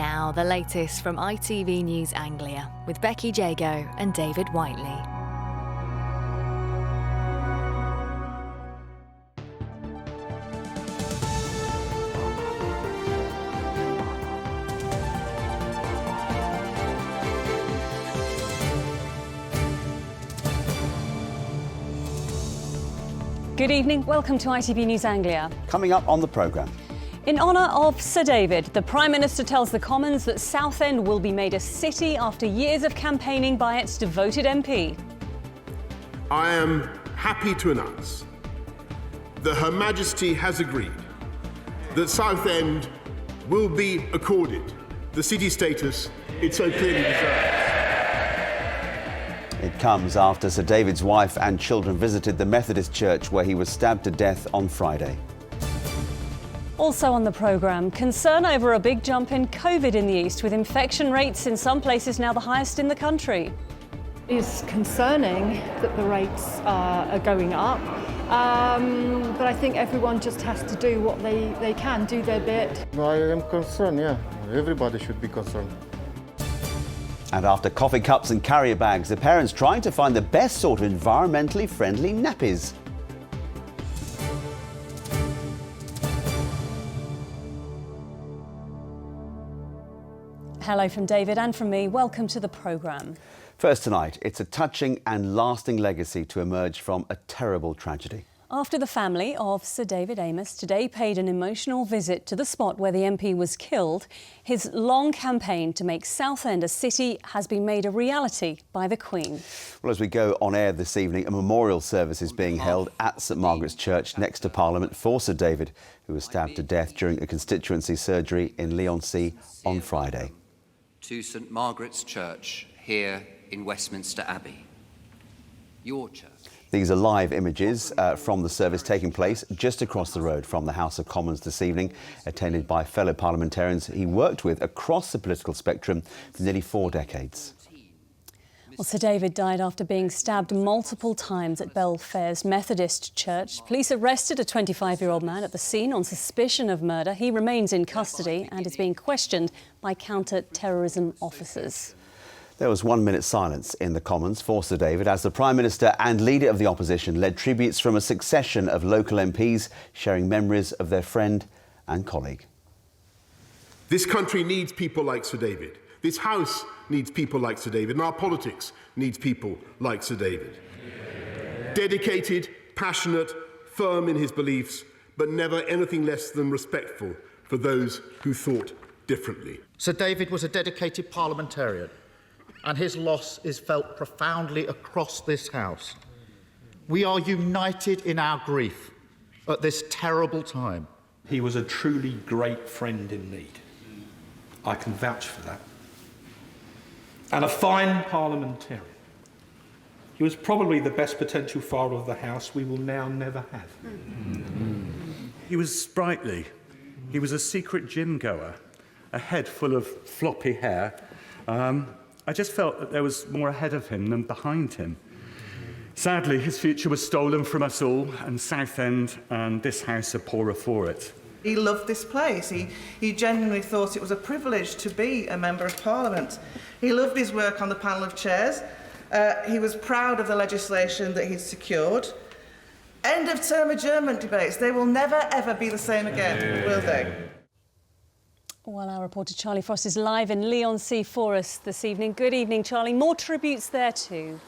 now, the latest from ITV News Anglia with Becky, Jago and David Whiteley. Good evening, welcome to ITV News Anglia. Coming up on the programme. In honour of Sir David, the Prime Minister tells the Commons that Southend will be made a city after years of campaigning by its devoted MP. I am happy to announce that Her Majesty has agreed that Southend will be accorded the city status it so clearly deserves. It comes after Sir David's wife and children visited the Methodist church where he was stabbed to death on Friday. Also on the programme, concern over a big jump in COVID in the East, with infection rates in some places now the highest in the country. It's concerning that the rates are going up, but I think everyone just has to do what they can, do their bit. I am concerned, yeah. Everybody should be concerned. And after coffee cups and carrier bags, the parents trying to find the best sort of environmentally friendly nappies. Hello from David and from me, welcome to the programme. First tonight, it's a touching and lasting legacy to emerge from a terrible tragedy. After the family of Sir David Amess today paid an emotional visit to the spot where the MP was killed, his long campaign to make Southend a city has been made a reality by the Queen. Well, as we go on air this evening, a memorial service is being held at St Margaret's Church next to Parliament for Sir David, who was stabbed to death during a constituency surgery in Leigh-on-Sea on Friday. To St Margaret's Church here in Westminster Abbey, your church. These are live images from the service taking place just across the road from the House of Commons this evening, attended by fellow parliamentarians he worked with across the political spectrum for nearly 4 decades. Well, Sir David died after being stabbed multiple times at Belfair's Methodist Church. Police arrested a 25-year-old man at the scene on suspicion of murder. He remains in custody and is being questioned by counter-terrorism officers. There was 1 minute silence in the Commons for Sir David as the Prime Minister and Leader of the Opposition led tributes from a succession of local MPs sharing memories of their friend and colleague. This country needs people like Sir David. This House needs people like Sir David, and our politics needs people like Sir David. Dedicated, passionate, firm in his beliefs, but never anything less than respectful for those who thought differently. Sir David was a dedicated parliamentarian, and his loss is felt profoundly across this House. We are united in our grief at this terrible time. He was a truly great friend in need. I can vouch for that. And a fine parliamentarian. He was probably the best potential father of the House we will now never have. He was sprightly. He was a secret gym goer, a head full of floppy hair. I just felt that there was more ahead of him than behind him. Sadly, his future was stolen from us all, and Southend and this House are poorer for it. He loved this place. He genuinely thought it was a privilege to be a Member of Parliament. He loved his work on the panel of chairs. He was proud of the legislation that he'd secured. End of term adjournment debates. They will never, ever be the same again, will they? Well, our reporter Charlie Frost is live in Leigh-on-Sea for us this evening. Good evening, Charlie. More tributes there too.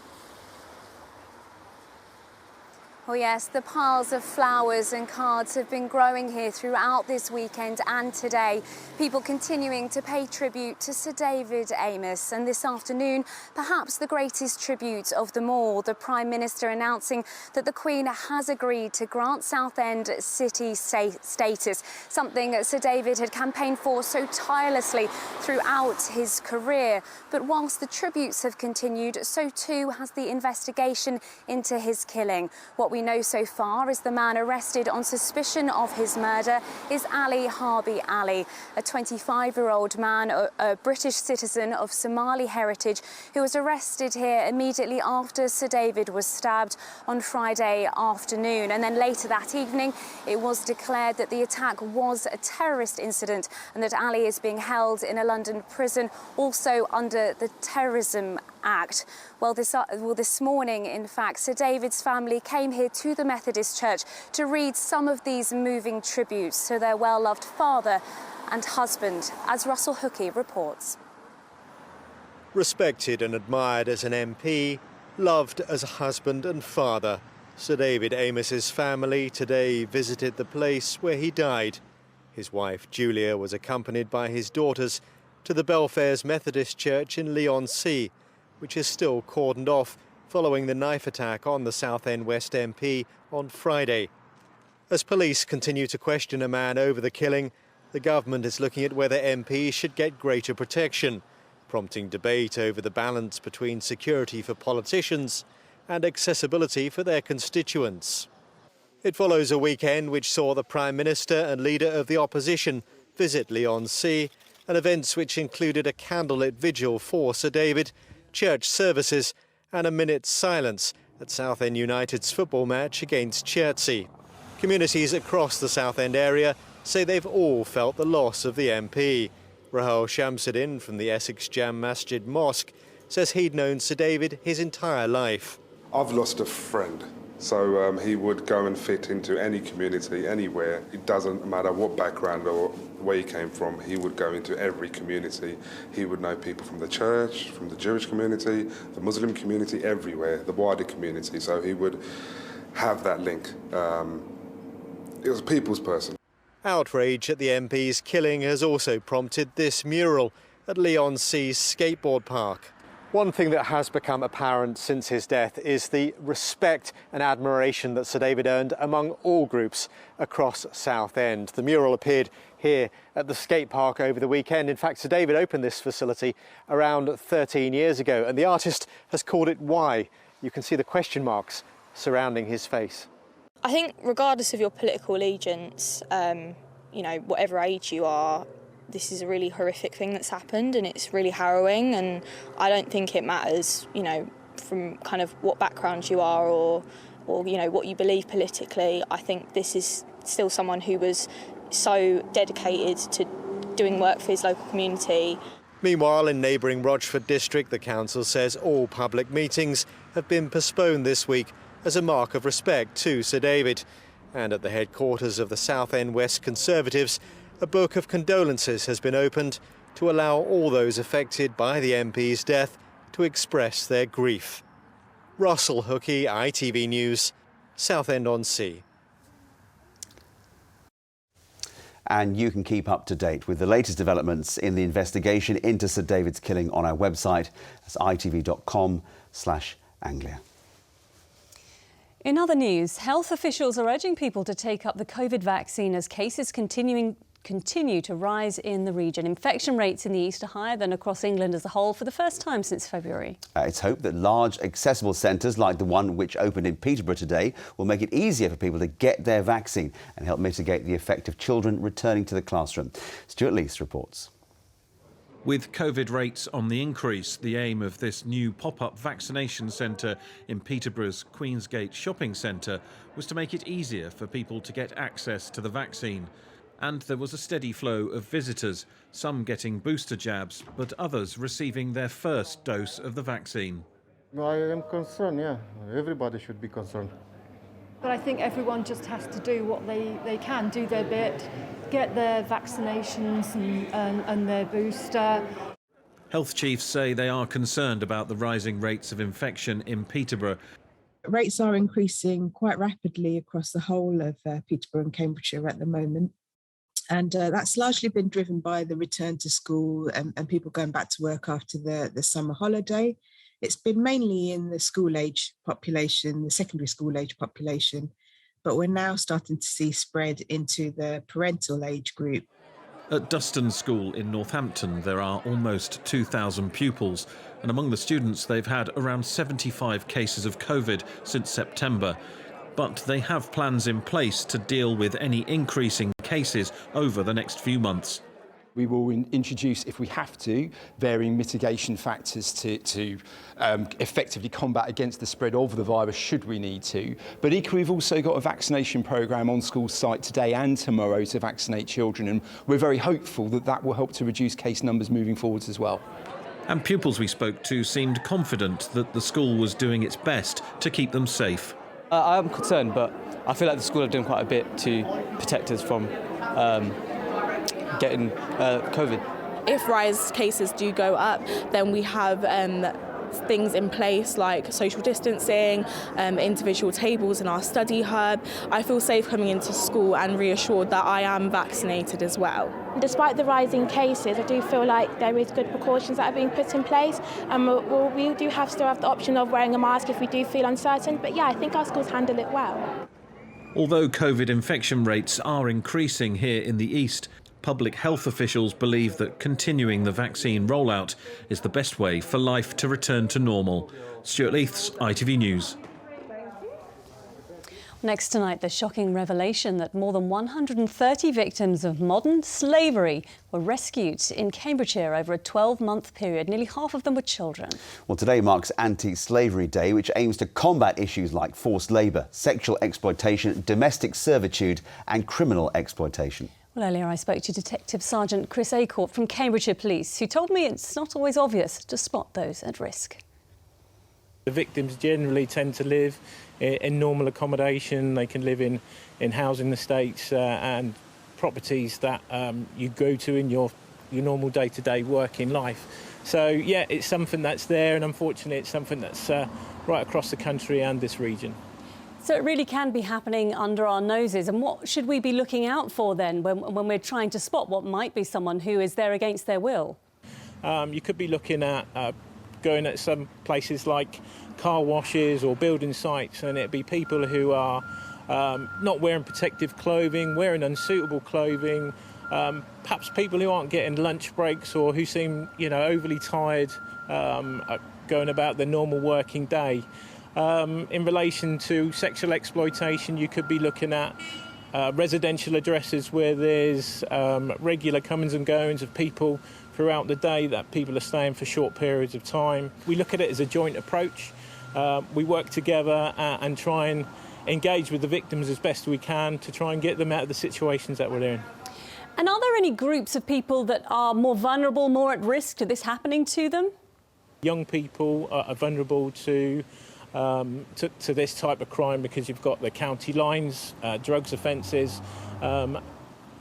Well, yes, the piles of flowers and cards have been growing here throughout this weekend and today. People continuing to pay tribute to Sir David Amess. And this afternoon, perhaps the greatest tribute of them all, the Prime Minister announcing that the Queen has agreed to grant Southend city status, something that Sir David had campaigned for so tirelessly throughout his career. But whilst the tributes have continued, so too has the investigation into his killing. What what we know so far is the man arrested on suspicion of his murder is Holby, a 25-year-old man, a British citizen of Somali heritage, who was arrested here immediately after Sir David was stabbed on Friday afternoon. And then later that evening, it was declared that the attack was a terrorist incident and that Ali is being held in a London prison, also under the Terrorism Act. Well, this morning, in fact, Sir David's family came here to the Methodist Church to read some of these moving tributes to their well-loved father and husband, as Russell Hookey reports. Respected and admired as an MP, loved as a husband and father, Sir David Amess's family today visited the place where he died. His wife, Julia, was accompanied by his daughters to the Belfairs Methodist Church in Leigh-on-Sea, which is still cordoned off following the knife attack on the Southend West MP on Friday. As police continue to question a man over the killing, the government is looking at whether MPs should get greater protection, prompting debate over the balance between security for politicians and accessibility for their constituents. It follows a weekend which saw the Prime Minister and leader of the opposition visit Leigh-on-Sea, and events which included a candlelit vigil for Sir David, church services and a minute's silence at Southend United's football match against Chertsey. Communities across the Southend area say they've all felt the loss of the MP. Rahul Shamsuddin from the Essex Jam Masjid Mosque says he'd known Sir David his entire life. I've lost a friend, so he would go and fit into any community, anywhere. It doesn't matter what background or where he came from, he would go into every community. He would know people from the church, from the Jewish community, the Muslim community, everywhere, the wider community, so he would have that link. It was a people's person. Outrage at the MP's killing has also prompted this mural at Leigh-on-Sea's skateboard park. One thing that has become apparent since his death is the respect and admiration that Sir David earned among all groups across Southend. The mural appeared here at the skate park over the weekend. In fact, Sir David opened this facility around 13 years ago, and the artist has called it Why. You can see the question marks surrounding his face. I think regardless of your political allegiance, whatever age you are, this is a really horrific thing that's happened, and it's really harrowing, and I don't think it matters, from kind of what background you are or what you believe politically. I think this is still someone who was so dedicated to doing work for his local community. Meanwhile, in neighbouring Rochford district, the council says all public meetings have been postponed this week as a mark of respect to Sir David. And at the headquarters of the Southend West Conservatives, a book of condolences has been opened to allow all those affected by the MP's death to express their grief. Russell Hookey, ITV News, Southend-on-Sea. And you can keep up to date with the latest developments in the investigation into Sir David's killing on our website. That's itv.com/Anglia. In other news, health officials are urging people to take up the COVID vaccine as cases continue to rise in the region. Infection rates in the east are higher than across England as a whole for the first time since February. It's hoped that large accessible centres like the one which opened in Peterborough today will make it easier for people to get their vaccine and help mitigate the effect of children returning to the classroom. Stuart Lease reports. With COVID rates on the increase, the aim of this new pop-up vaccination centre in Peterborough's Queensgate shopping centre was to make it easier for people to get access to the vaccine. And there was a steady flow of visitors, some getting booster jabs, but others receiving their first dose of the vaccine. I am concerned, yeah. Everybody should be concerned. But I think everyone just has to do what they can, do their bit, get their vaccinations and their booster. Health chiefs say they are concerned about the rising rates of infection in Peterborough. Rates are increasing quite rapidly across the whole of Peterborough and Cambridgeshire at the moment. And that's largely been driven by the return to school and people going back to work after the summer holiday. It's been mainly in the school-age population, the secondary school-age population, but we're now starting to see spread into the parental age group. At Duston School in Northampton, there are almost 2,000 pupils, and among the students they've had around 75 cases of COVID since September. but they have plans in place to deal with any increasing cases over the next few months. We will introduce, if we have to, varying mitigation factors to effectively combat against the spread of the virus should we need to. But equally, we've also got a vaccination programme on school site today and tomorrow to vaccinate children, and we're very hopeful that that will help to reduce case numbers moving forwards as well. And pupils we spoke to seemed confident that the school was doing its best to keep them safe. I am concerned, but I feel like the school are doing quite a bit to protect us from getting COVID. If rise cases do go up, then we have things in place like social distancing, individual tables in our study hub. I feel safe coming into school and reassured that I am vaccinated as well. Despite the rising cases, I do feel like there is good precautions that are being put in place, and we do still have the option of wearing a mask if we do feel uncertain. But yeah, I think our schools handle it well. Although COVID infection rates are increasing here in the east, public health officials believe that continuing the vaccine rollout is the best way for life to return to normal. Stuart Leiths, ITV News. Next tonight, the shocking revelation that more than 130 victims of modern slavery were rescued in Cambridgeshire over a 12-month period. Nearly half of them were children. Well, today marks Anti-Slavery Day, which aims to combat issues like forced labour, sexual exploitation, domestic servitude and criminal exploitation. Well, earlier I spoke to Detective Sergeant Chris Acourt from Cambridgeshire Police, who told me it's not always obvious to spot those at risk. The victims generally tend to live in normal accommodation. They can live in housing estates and properties that you go to in your normal day-to-day working life. So, yeah, it's something that's there, and unfortunately it's something that's right across the country and this region. So it really can be happening under our noses. And what should we be looking out for then when we're trying to spot what might be someone who is there against their will? You could be looking at going at some places like car washes or building sites, and it'd be people who are not wearing protective clothing, wearing unsuitable clothing, perhaps people who aren't getting lunch breaks or who seem, overly tired going about their normal working day. In relation to sexual exploitation, you could be looking at residential addresses where there's regular comings and goings of people throughout the day, that people are staying for short periods of time. We look at it as a joint approach. We work together and try and engage with the victims as best we can to try and get them out of the situations that we're in. And are there any groups of people that are more vulnerable, more at risk to this happening to them? Young people are vulnerable to this type of crime because you've got the county lines, drugs offences,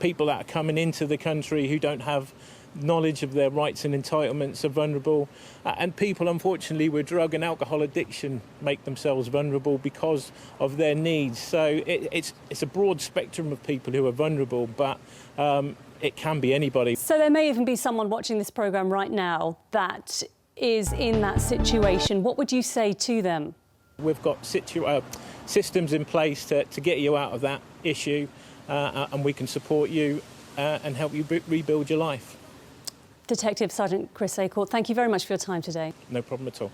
people that are coming into the country who don't have knowledge of their rights and entitlements are vulnerable, and people unfortunately with drug and alcohol addiction make themselves vulnerable because of their needs. So it's a broad spectrum of people who are vulnerable, but it can be anybody. So there may even be someone watching this programme right now that is in that situation. What would you say to them? We've got systems in place to get you out of that issue, and we can support you and help you rebuild your life. Detective Sergeant Chris Acourt, thank you very much for your time today. No problem at all.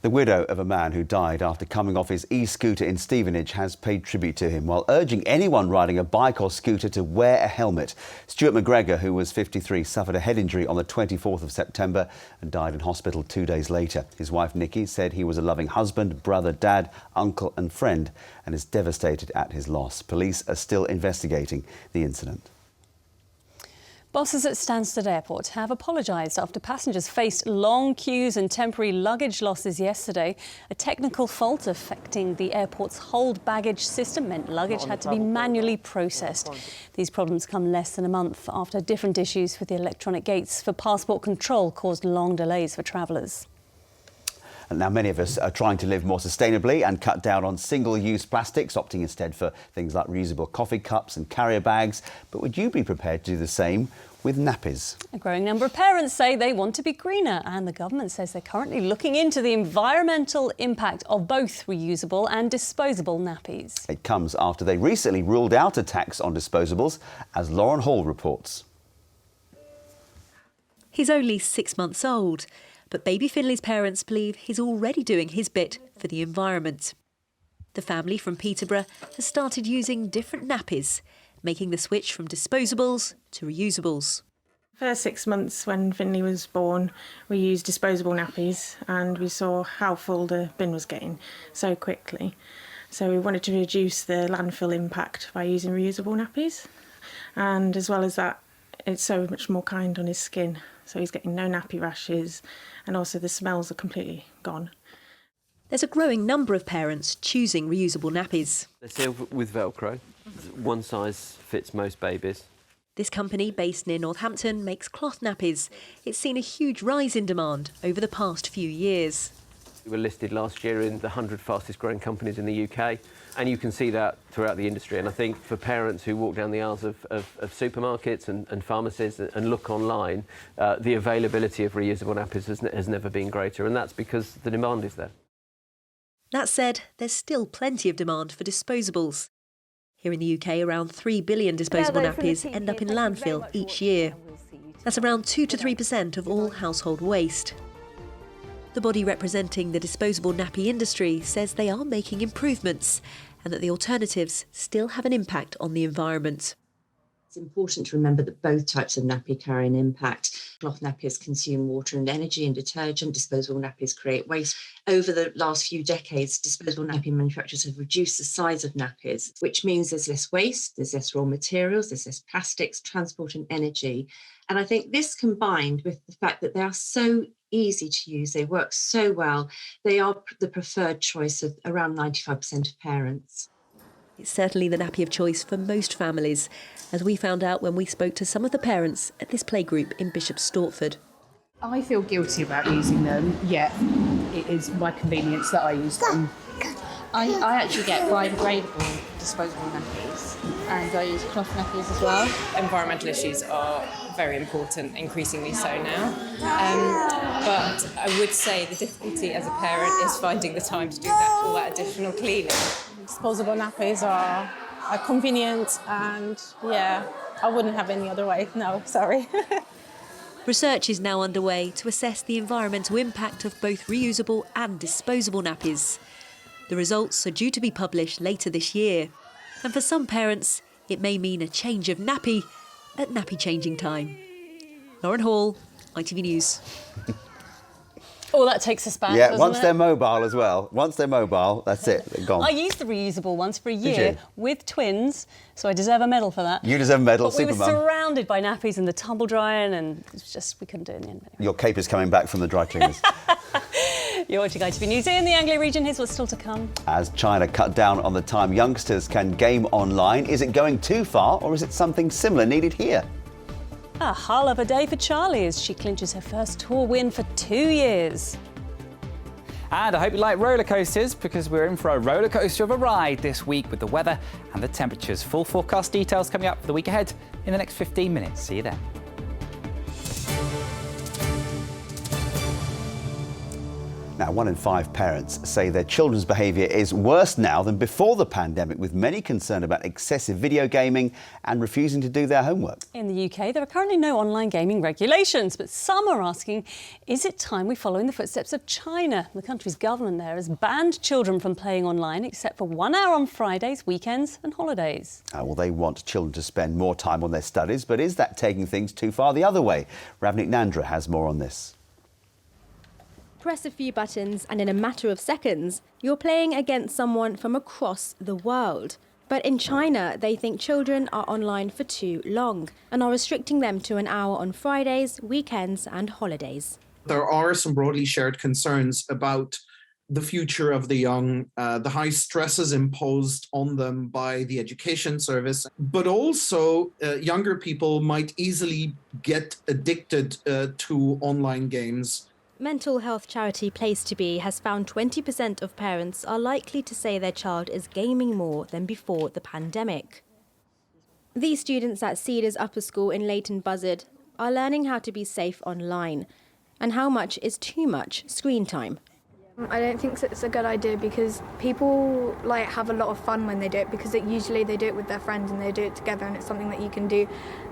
The widow of a man who died after coming off his e-scooter in Stevenage has paid tribute to him while urging anyone riding a bike or scooter to wear a helmet. Stuart McGregor, who was 53, suffered a head injury on the 24th of September and died in hospital 2 days later. His wife Nikki said he was a loving husband, brother, dad, uncle and friend and is devastated at his loss. Police are still investigating the incident. Bosses at Stansted Airport have apologised after passengers faced long queues and temporary luggage losses yesterday. A technical fault affecting the airport's hold baggage system meant luggage had to be manually processed. These problems come less than a month after different issues with the electronic gates for passport control caused long delays for travellers. And now many of us are trying to live more sustainably and cut down on single-use plastics, opting instead for things like reusable coffee cups and carrier bags. But would you be prepared to do the same with nappies? A growing number of parents say they want to be greener, and the government says they're currently looking into the environmental impact of both reusable and disposable nappies. It comes after they recently ruled out a tax on disposables, as Lauren Hall reports. He's only 6 months old, but baby Finley's parents believe he's already doing his bit for the environment. the family from Peterborough has started using different nappies, making the switch from disposables to reusables. First 6 months when Finley was born, we used disposable nappies and we saw how full the bin was getting so quickly. So we wanted to reduce the landfill impact by using reusable nappies. And as well as that, it's so much more kind on his skin. So he's getting no nappy rashes and also the smells are completely gone. There's a growing number of parents choosing reusable nappies. They're sealed with Velcro. One size fits most babies. This company, based near Northampton, makes cloth nappies. It's seen a huge rise in demand over the past few years. We were listed last year in the 100 fastest growing companies in the UK, and you can see that throughout the industry. And I think for parents who walk down the aisles of supermarkets and pharmacies and look online, the availability of reusable nappies has never been greater, and that's because the demand is there. That said, there's still plenty of demand for disposables. Here in the UK, around 3 billion disposable nappies end up in landfill each year. That's around 2 to 3% of all household waste. The body representing the disposable nappy industry says they are making improvements and that the alternatives still have an impact on the environment. It's important to remember that both types of nappy carry an impact. Cloth nappies consume water and energy and detergent. Disposable nappies create waste. Over the last few decades, disposable nappy manufacturers have reduced the size of nappies, which means there's less waste, there's less raw materials, there's less plastics, transport and energy. And I think this combined with the fact that they are so easy to use, they work so well, they are the preferred choice of around 95% of parents. It's certainly the nappy of choice for most families, as we found out when we spoke to some of the parents at this playgroup in Bishop Stortford. I feel guilty about using them, yet it is my convenience that I use them. I actually get biodegradable disposable nappies, and I use cloth nappies as well. Environmental issues are very important, increasingly so now. But I would say the difficulty as a parent is finding the time to do all that additional cleaning. Disposable nappies are convenient and, yeah, I wouldn't have any other way. No, sorry. Research is now underway to assess the environmental impact of both reusable and disposable nappies. The results are due to be published later this year. And for some parents, it may mean a change of nappy at nappy changing time. Lauren Hall, ITV News. Oh, that takes us back, Yeah, doesn't once it? they're mobile as well. Once they're mobile, that's it, they're gone. I used the reusable ones for a Did year you? with twins, so I deserve a medal for that. You deserve a medal, But we were Supermum. surrounded by nappies and the tumble drying, and it's just we couldn't do it in the end. Your cape is coming back from the dry cleaners. You're watching ITV News in the Anglia region. Here's what's still to come. As China cut down on the time youngsters can game online, is it going too far or is it something similar needed here? A hull of a day for Charlie as she clinches her first tour win for 2 years. And I hope you like roller coasters, because we're in for a roller coaster of a ride this week with the weather and the temperatures. Full forecast details coming up for the week ahead in the next 15 minutes. See you then. Now, 1 in 5 parents say their children's behaviour is worse now than before the pandemic, with many concerned about excessive video gaming and refusing to do their homework. In the UK, there are currently no online gaming regulations, but some are asking, is it time we follow in the footsteps of China? The country's government there has banned children from playing online except for 1 hour on Fridays, weekends and holidays. Well, they want children to spend more time on their studies, but is that taking things too far the other way? Ravnik Nandra has more on this. Press a few buttons and in a matter of seconds, you're playing against someone from across the world. But in China, they think children are online for too long and are restricting them to 1 hour on Fridays, weekends and holidays. There are some broadly shared concerns about the future of the young, the high stresses imposed on them by the education service, but also younger people might easily get addicted to online games. Mental health charity Place to Be has found 20% of parents are likely to say their child is gaming more than before the pandemic. These students at Cedars Upper School in Leighton Buzzard are learning how to be safe online and how much is too much screen time. I don't think it's a good idea because people have a lot of fun when they do it, because usually they do it with their friends and they do it together, and it's something that you can do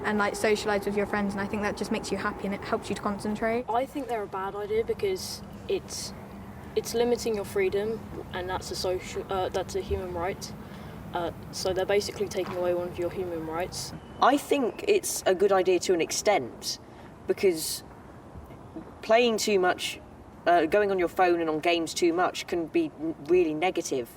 and socialise with your friends, and I think that just makes you happy and it helps you to concentrate. I think they're a bad idea because it's it's limiting your freedom, and that's a human right. So they're basically taking away one of your human rights. I think it's a good idea to an extent, because playing too much, going on your phone and on games too much can be really negative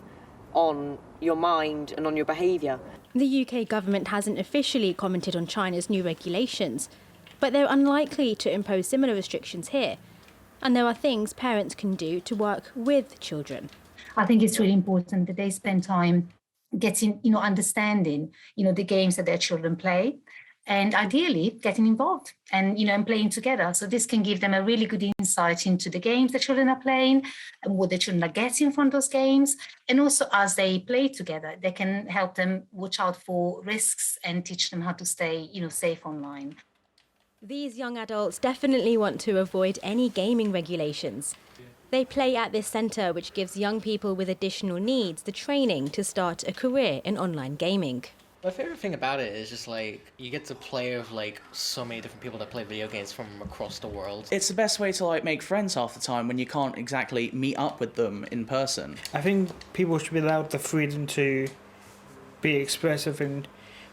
on your mind and on your behaviour. The UK government hasn't officially commented on China's new regulations, but they're unlikely to impose similar restrictions here. And there are things parents can do to work with children. I think it's really important that they spend time getting, understanding, the games that their children play, and ideally getting involved and, and playing together. So this can give them a really good insight into the games the children are playing and what the children are getting from those games. And also as they play together, they can help them watch out for risks and teach them how to stay, safe online. These young adults definitely want to avoid any gaming regulations. They play at this centre, which gives young people with additional needs the training to start a career in online gaming. My favourite thing about it is just you get to play with so many different people that play video games from across the world. It's the best way to make friends half the time when you can't exactly meet up with them in person. I think people should be allowed the freedom to be expressive and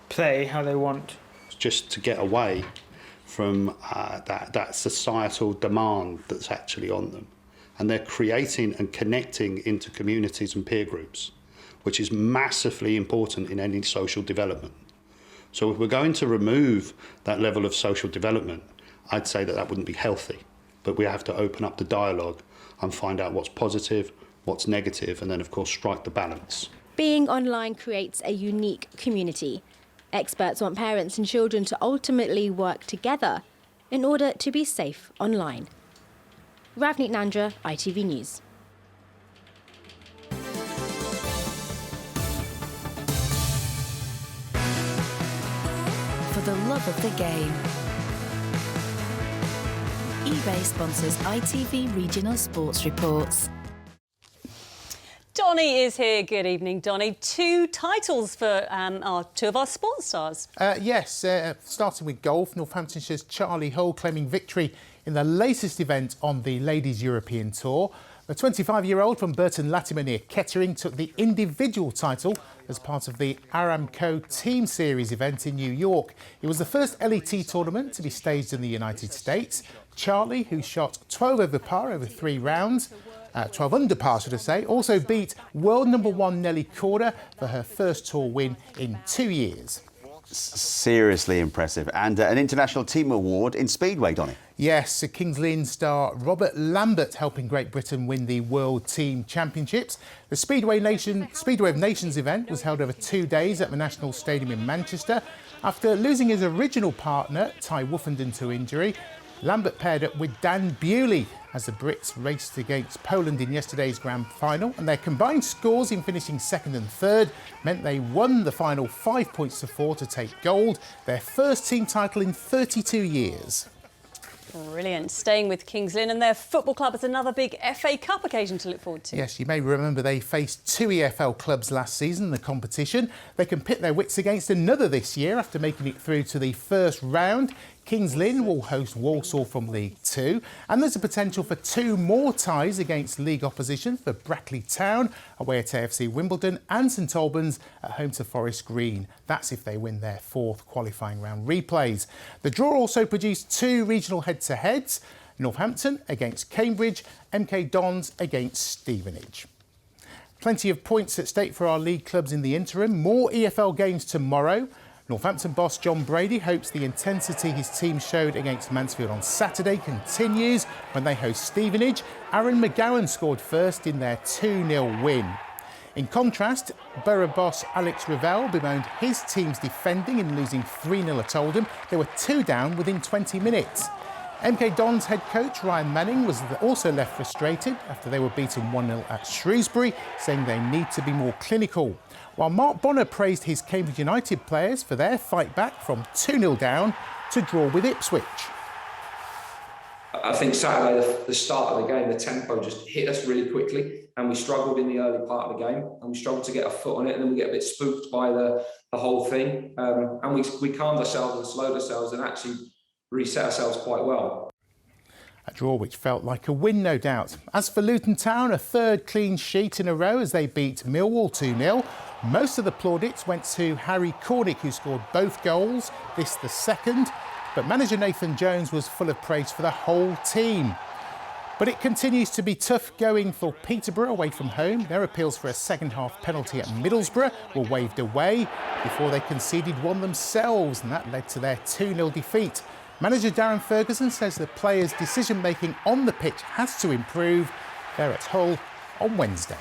play how they want. Just to get away from that societal demand that's actually on them. And they're creating and connecting into communities and peer groups, which is massively important in any social development. So if we're going to remove that level of social development, I'd say that wouldn't be healthy. But we have to open up the dialogue and find out what's positive, what's negative, and then of course strike the balance. Being online creates a unique community. Experts want parents and children to ultimately work together in order to be safe online. Ravneet Nandra, ITV News. For the love of the game. eBay sponsors ITV Regional Sports Reports. Donny is here. Good evening, Donny. 2 titles for two of our sports stars. Yes, starting with golf, Northamptonshire's Charlie Hull claiming victory in the latest event on the Ladies European Tour. The 25-year-old from Burton Latimer near Kettering took the individual title as part of the Aramco Team Series event in New York. It was the first LET tournament to be staged in the United States. Charlie, who shot 12 over par over 3 rounds, 12 under par, should I say, also beat world number 1 Nelly Korda for her first tour win in 2 years. Seriously impressive. And an International Team Award in Speedway, Donny. Yes, Kings Lynn star Robert Lambert helping Great Britain win the World Team Championships. The Speedway of Nations event was held over 2 days at the National Stadium in Manchester. After losing his original partner, Ty Woofenden, to injury, Lambert paired up with Dan Bewley as the Brits raced against Poland in yesterday's grand final, and their combined scores in finishing 2nd and 3rd meant they won the final 5 points to 4 to take gold, their first team title in 32 years. Brilliant. Staying with Kings Lynn and their football club is another big FA Cup occasion to look forward to. Yes, you may remember they faced 2 EFL clubs last season in the competition. They can pit their wits against another this year after making it through to the first round. Kings Lynn will host Walsall from League 2, and there's a potential for 2 more ties against league opposition for Brackley Town away at AFC Wimbledon and St Albans at home to Forest Green. That's if they win their 4th qualifying round replays. The draw also produced 2 regional head-to-heads, Northampton against Cambridge, MK Dons against Stevenage. Plenty of points at stake for our league clubs in the interim. More EFL games tomorrow. Northampton boss John Brady hopes the intensity his team showed against Mansfield on Saturday continues when they host Stevenage. Aaron McGowan scored first in their 2-0 win. In contrast, Borough boss Alex Revell bemoaned his team's defending in losing 3-0 at Oldham. They were 2 down within 20 minutes. MK Dons head coach Ryan Manning was also left frustrated after they were beaten 1-0 at Shrewsbury, saying they need to be more clinical. While Mark Bonner praised his Cambridge United players for their fight back from 2-0 down to draw with Ipswich. I think Saturday, the start of the game, the tempo just hit us really quickly, and we struggled in the early part of the game, and we struggled to get a foot on it, and then we get a bit spooked by the whole thing, and we calmed ourselves and slowed ourselves and actually reset ourselves quite well. draw which felt like a win, no doubt. As for Luton Town, a third clean sheet in a row as they beat Millwall 2-0. Most of the plaudits went to Harry Cornick, who scored both goals, this the second. But manager Nathan Jones was full of praise for the whole team. But it continues to be tough going for Peterborough away from home. Their appeals for a second-half penalty at Middlesbrough were waved away before they conceded one themselves, and that led to their 2-0 defeat. Manager Darren Ferguson says the players' decision-making on the pitch has to improve. They're at Hull on Wednesday.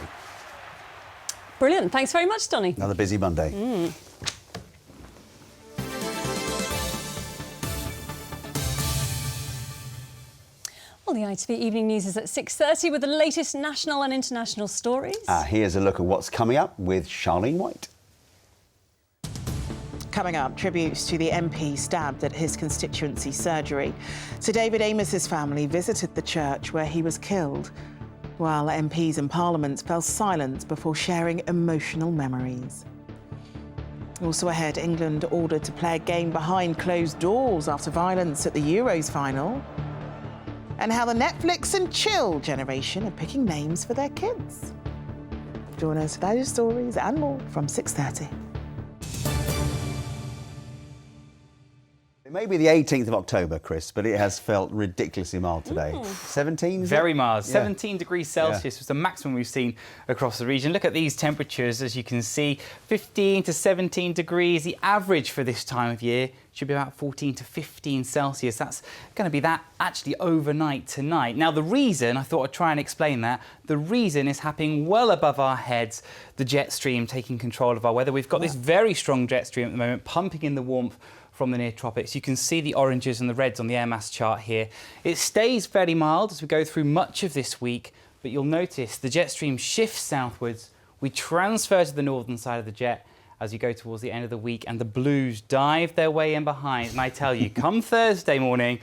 Brilliant. Thanks very much, Donny. Another busy Monday. Well, the ITV Evening News is at 6:30 with the latest national and international stories. Here's a look at what's coming up with Charlene White. Coming up, tributes to the MP stabbed at his constituency surgery. Sir David Amess's family visited the church where he was killed, while MPs and Parliament fell silent before sharing emotional memories. Also ahead, England ordered to play a game behind closed doors after violence at the Euros final. And how the Netflix and chill generation are picking names for their kids. Join us for those stories and more from 6:30. It may be the 18th of October, Chris, but it has felt ridiculously mild today. 17? Very mild. Yeah. 17 degrees Celsius was the maximum we've seen across the region. Look at these temperatures, as you can see, 15 to 17 degrees. The average for this time of year should be about 14 to 15 Celsius. That's going to be that actually overnight tonight. Now, the reason, I thought I'd try and explain that, the reason is happening well above our heads, the jet stream taking control of our weather. We've got this very strong jet stream at the moment, pumping in the warmth from the near tropics. You can see the oranges and the reds on the air mass chart here. It stays fairly mild as we go through much of this week, but you'll notice the jet stream shifts southwards. We transfer to the northern side of the jet as you go towards the end of the week, and the blues dive their way in behind. And I tell you, come Thursday morning,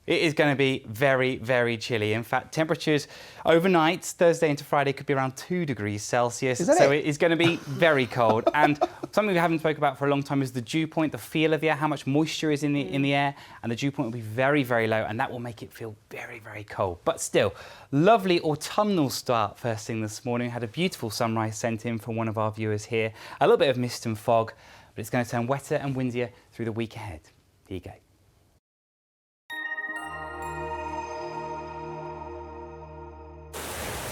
it is going to be very, very chilly. In fact, temperatures overnight, Thursday into Friday, could be around 2 degrees Celsius. So it is going to be very cold. And something we haven't spoken about for a long time is the dew point, the feel of the air, how much moisture is in the air. And the dew point will be very, very low, and that will make it feel very, very cold. But still, lovely autumnal start first thing this morning. Had a beautiful sunrise sent in from one of our viewers here. A little bit of mist and fog, but it's going to turn wetter and windier through the week ahead. Here you go.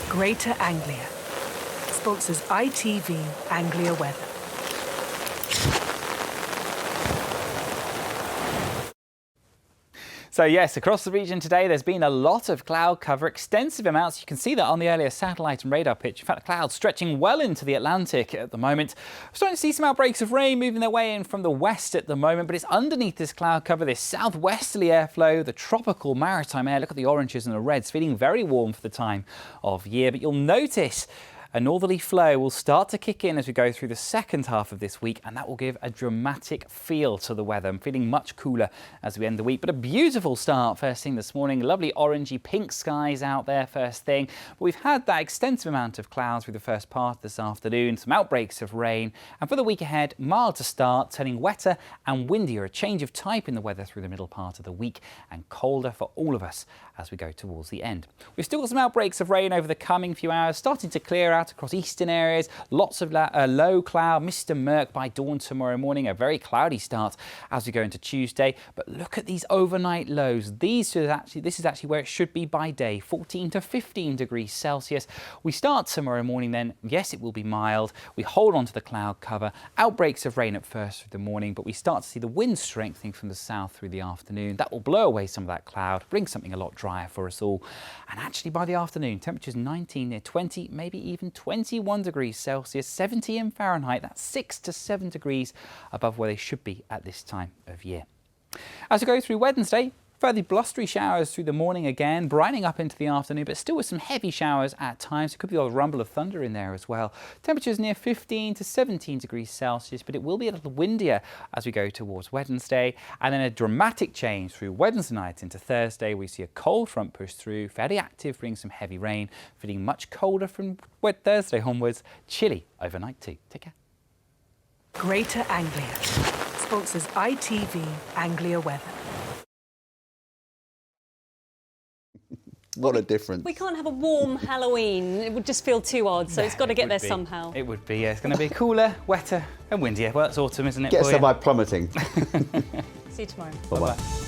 Greater Anglia sponsors ITV Anglia Weather. So yes, across the region today there's been a lot of cloud cover, extensive amounts. You can see that on the earlier satellite and radar pitch. In fact, the clouds stretching well into the Atlantic at the moment. We're starting to see some outbreaks of rain moving their way in from the west at the moment, but it's underneath this cloud cover, this southwesterly airflow, the tropical maritime air. Look at the oranges and the reds, feeling very warm for the time of year. But you'll notice a northerly flow will start to kick in as we go through the second half of this week, and that will give a dramatic feel to the weather. I'm feeling much cooler as we end the week, but a beautiful start first thing this morning. Lovely orangey pink skies out there first thing. But we've had that extensive amount of clouds through the first part of this afternoon, some outbreaks of rain, and for the week ahead, mild to start, turning wetter and windier, a change of type in the weather through the middle part of the week, and colder for all of us as we go towards the end. We've still got some outbreaks of rain over the coming few hours, starting to clear out across eastern areas. Lots of low cloud, mist and murk by dawn tomorrow morning. A very cloudy start as we go into Tuesday. But look at these overnight lows. This is actually where it should be by day, 14 to 15 degrees Celsius. We start tomorrow morning then. Yes, it will be mild. We hold on to the cloud cover. Outbreaks of rain at first through the morning, but we start to see the wind strengthening from the south through the afternoon. That will blow away some of that cloud, bring something a lot drier for us all. And actually by the afternoon, temperatures 19 near 20, maybe even 21 degrees Celsius, 70 in Fahrenheit. That's 6 to 7 degrees above where they should be at this time of year. As we go through Wednesday, fairly blustery showers through the morning again, brightening up into the afternoon, but still with some heavy showers at times. There could be a rumble of thunder in there as well. Temperatures near 15 to 17 degrees Celsius, but it will be a little windier as we go towards Wednesday. And then a dramatic change through Wednesday night into Thursday. We see a cold front push through, fairly active, bringing some heavy rain, feeling much colder from Thursday onwards. Chilly overnight too. Take care. Greater Anglia sponsors ITV Anglia Weather. What a difference. We can't have a warm Halloween. It would just feel too odd, so it's got to get there somehow. It would be, yeah. It's going to be cooler, wetter and windier. Well, it's autumn, isn't it? Get us there by plummeting. See you tomorrow. Bye-bye.